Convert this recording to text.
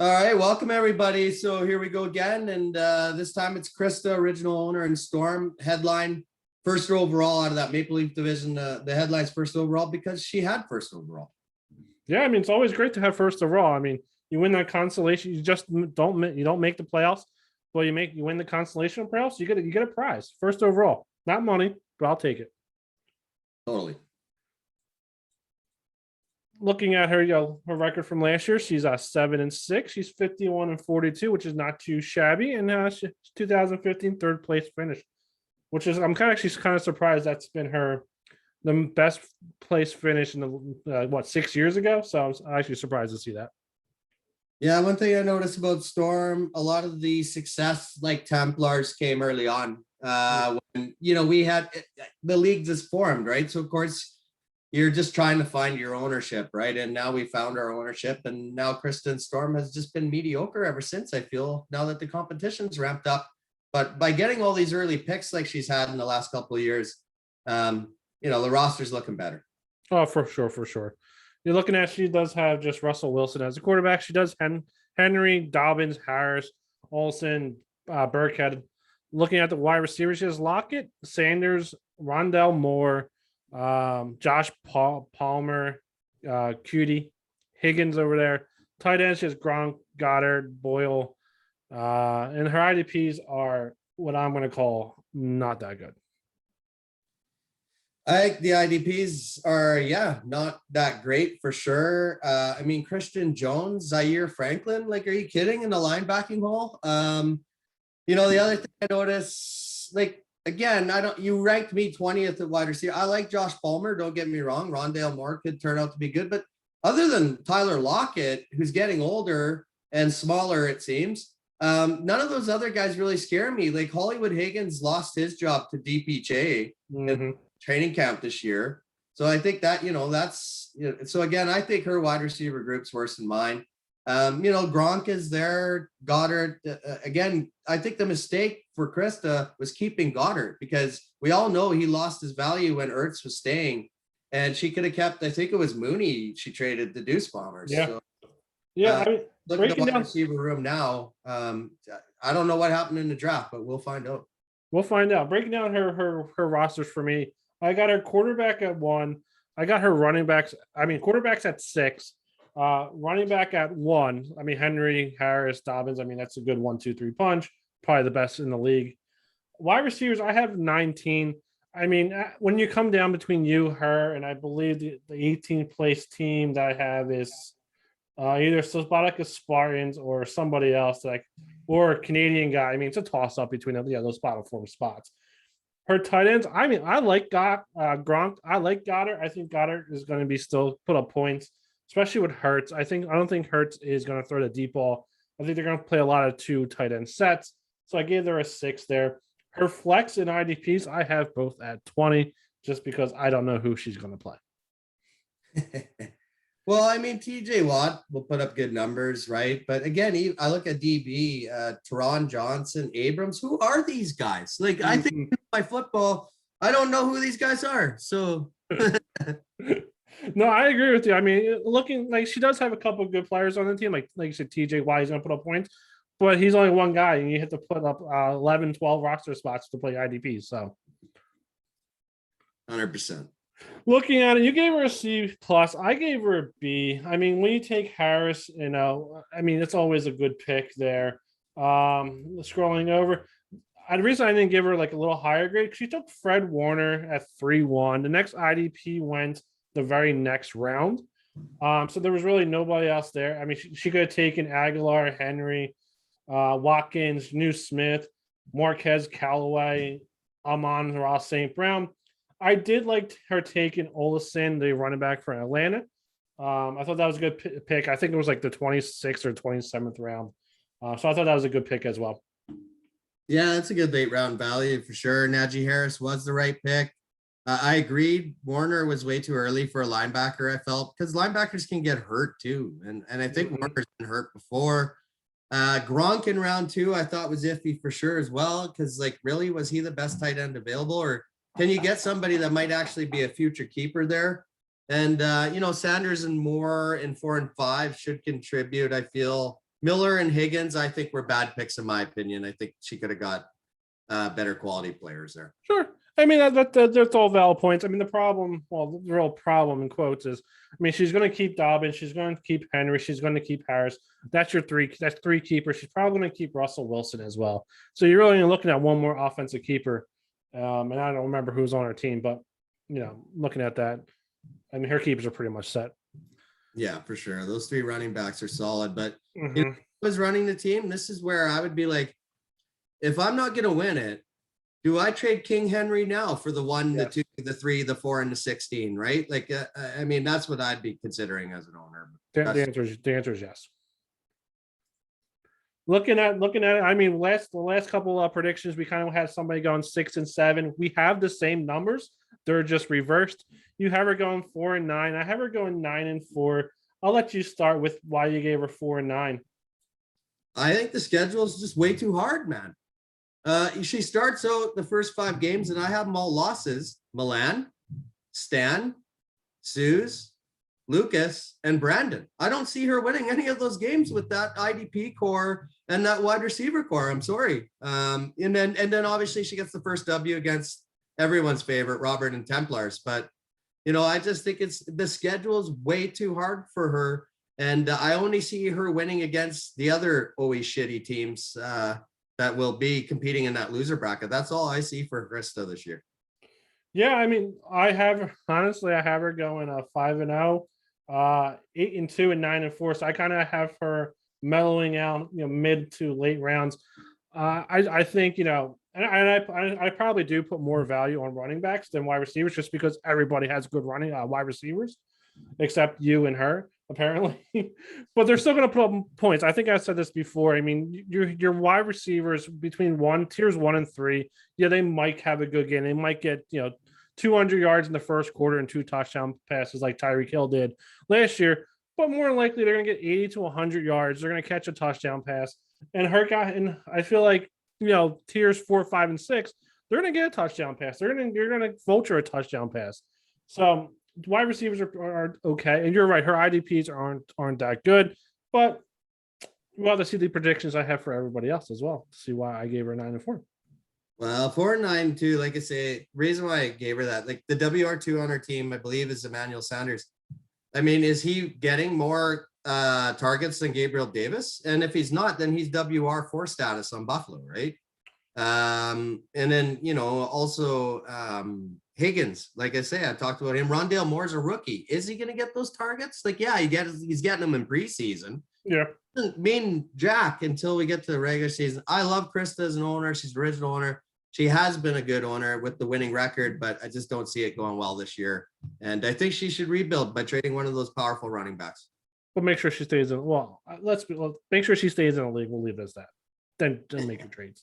All right, welcome everybody. So here we go again, and this time it's Krista, original owner, and Storm. Headline, first overall out of that Maple Leaf division. The headline's first overall because she had first overall. Yeah, I mean, it's always great to have first overall. I mean, you win that consolation, you just don't make the playoffs. Well, you win the consolation playoffs, you get a prize, first overall. Not money, but I'll take it. Totally. Looking at her, her record from last year, she's 7-6. She's 51-42, which is not too shabby. And she's 2015 third place finish, which is I'm kind of surprised that's been the best place finish in the 6 years ago. So I was actually surprised to see that. Yeah, one thing I noticed about Storm, a lot of the success like Templars came early on. When we had the league just formed, right? So of course you're just trying to find your ownership, right? And now we found our ownership, and now Kristen Storm has just been mediocre ever since, I feel, now that the competition's ramped up. But by getting all these early picks like she's had in the last couple of years, the roster's looking better. Oh, for sure. You're looking at, she does have just Russell Wilson as a quarterback. She does Henry, Dobbins, Harris, Olsen, Burkhead. Looking at the wide receivers, she has Lockett, Sanders, Rondell Moore, Josh Palmer, Cutie, Higgins over there. Tight ends, she has Gronk, Goddard, Boyle, and her IDPs are what I'm going to call not that good. I think the IDPs are, not that great for sure. I mean, Christian Jones, Zaire Franklin, are you kidding, in the linebacking hole? The other thing I noticed, again, you ranked me 20th at wide receiver. I like Josh Palmer, don't get me wrong. Rondale Moore could turn out to be good, but other than Tyler Lockett, who's getting older and smaller, it seems, none of those other guys really scare me. Like Hollywood Higgins lost his job to DPJ in training camp this year. So I think that, so again, I think her wide receiver group's worse than mine. Gronk is there, Goddard. Again, I think the mistake for Krista was keeping Goddard, because we all know he lost his value when Ertz was staying, and she could have kept, I think it was Mooney she traded the Deuce Bombers. Yeah. So, Look at the wide receiver room now. I don't know what happened in the draft, but we'll find out. Breaking down her rosters for me, I got her quarterback at 1. I got her quarterbacks at 6. Running back at 1. I mean, Henry, Harris, Dobbins. I mean, that's a good 1-2-3 punch. Probably the best in the league. Wide receivers, I have 19. I mean, when you come down between you, her, and I believe the 18th place team that I have is either Slobotica Spartans or somebody else, or a Canadian guy. I mean, it's a toss up between those bottom 4 spots. Her tight ends, I mean, I like Gronk. I like Goddard. I think Goddard is going to be still put up points, especially with Hurts. I don't think Hurts is going to throw the deep ball. I think they're going to play a lot of 2 tight end sets. So I gave her a 6 there. Her flex and IDPs, I have both at 20, just because I don't know who she's going to play. Well, I mean, TJ Watt will put up good numbers, right? But again, I look at DB, Teron Johnson, Abrams. Who are these guys? I think my football, I don't know who these guys are. So no, I agree with you. I mean, looking like she does have a couple of good players on the team. Like you said, TJ Watt is going to put up points, but he's only one guy, and you have to put up 11, 12 roster spots to play IDP. So 100%. Looking at it, you gave her a C+. I gave her a B. I mean, when you take Harris, I mean, it's always a good pick there. Scrolling over, the reason I didn't give her a little higher grade, because she took Fred Warner at 3-1. The next IDP went the very next round. So there was really nobody else there. I mean, she could have taken Aguilar, Henry, Watkins, New Smith, Marquez, Callaway, Amon Ross St. Brown. I did like her taking Olsen, the running back for Atlanta. I thought that was a good pick. I think it was the 26th or 27th round. So I thought that was a good pick as well. Yeah, that's a good late round value for sure. Najee Harris was the right pick. I agreed. Warner was way too early for a linebacker, I felt, because linebackers can get hurt too. And I think Warner's been hurt before. Gronk in round 2, I thought was iffy for sure as well, because really, was he the best tight end available, or can you get somebody that might actually be a future keeper there? And Sanders and Moore in 4 and 5 should contribute, I feel, Miller and Higgins, I think, were bad picks in my opinion. I think she could have got better quality players there. Sure. I mean, that's all valid points. I mean, the problem, well, the real problem in quotes is, I mean, she's going to keep Dobbins, she's going to keep Henry, she's going to keep Harris. That's three keepers. She's probably going to keep Russell Wilson as well. So you're really looking at one more offensive keeper. And I don't remember who's on her team, but looking at that, I mean, her keepers are pretty much set. Yeah, for sure. Those 3 running backs are solid, but Mhm. if I was running the team, this is where I would be like, if I'm not going to win it, do I trade King Henry now for the 1, Yes. the 2, the 3, the 4, and the 16, right? Like, I mean, that's what I'd be considering as an owner. The answer is yes. Looking at it, I mean, the last couple of predictions, we kind of had somebody going 6 and 7. We have the same numbers; they're just reversed. You have her going 4 and 9. I have her going 9 and 4. I'll let you start with why you gave her 4 and 9. I think the schedule is just way too hard, man. She starts out the first 5 games, and I have them all losses: Milan, Stan, Suze, Lucas, and Brandon. I don't see her winning any of those games with that IDP core and that wide receiver core. I'm sorry. And then obviously she gets the first W against everyone's favorite, Robert and Templars. But I just think the schedule is way too hard for her. And I only see her winning against the other always shitty teams that will be competing in that loser bracket. That's all I see for Krista this year. Yeah, I mean, I have her going 5-0, 8-2, and 9-4. So I kind of have her mellowing out, mid to late rounds. I think and I probably do put more value on running backs than wide receivers, just because everybody has good running wide receivers, except you and her apparently. But they're still going to put up points. I think I said this before. I mean, your wide receivers between tiers 1 and 3, yeah, they might have a good game. They might get 200 yards in the first quarter and 2 touchdown passes like Tyreek Hill did last year. But more likely, they're going to get 80 to 100 yards. They're going to catch a touchdown pass. And and I feel like tiers 4, 5, and 6, they're going to get a touchdown pass. You're going to vulture a touchdown pass. So wide receivers are okay. And you're right, her IDPs aren't that good. But we'll have to see the predictions I have for everybody else as well to see why I gave her 9 and 4. Well, 4 and 9 too. Like I say, reason why I gave her that, like the WR2 on her team, I believe, is Emmanuel Sanders. I mean, is he getting more targets than Gabriel Davis? And if he's not, then he's WR4 status on Buffalo, right? And then also Higgins. Like I say, I talked about him. Rondale Moore's a rookie. Is he going to get those targets? Like, yeah, he's getting them in preseason. Yeah. Doesn't mean jack until we get to the regular season. I love Krista as an owner. She's the original owner. She has been a good owner with the winning record, but I just don't see it going well this year. And I think she should rebuild by trading one of those powerful running backs. But make sure she stays in. Well, let's make sure she stays in the league. We'll leave it as that. Then make your trades.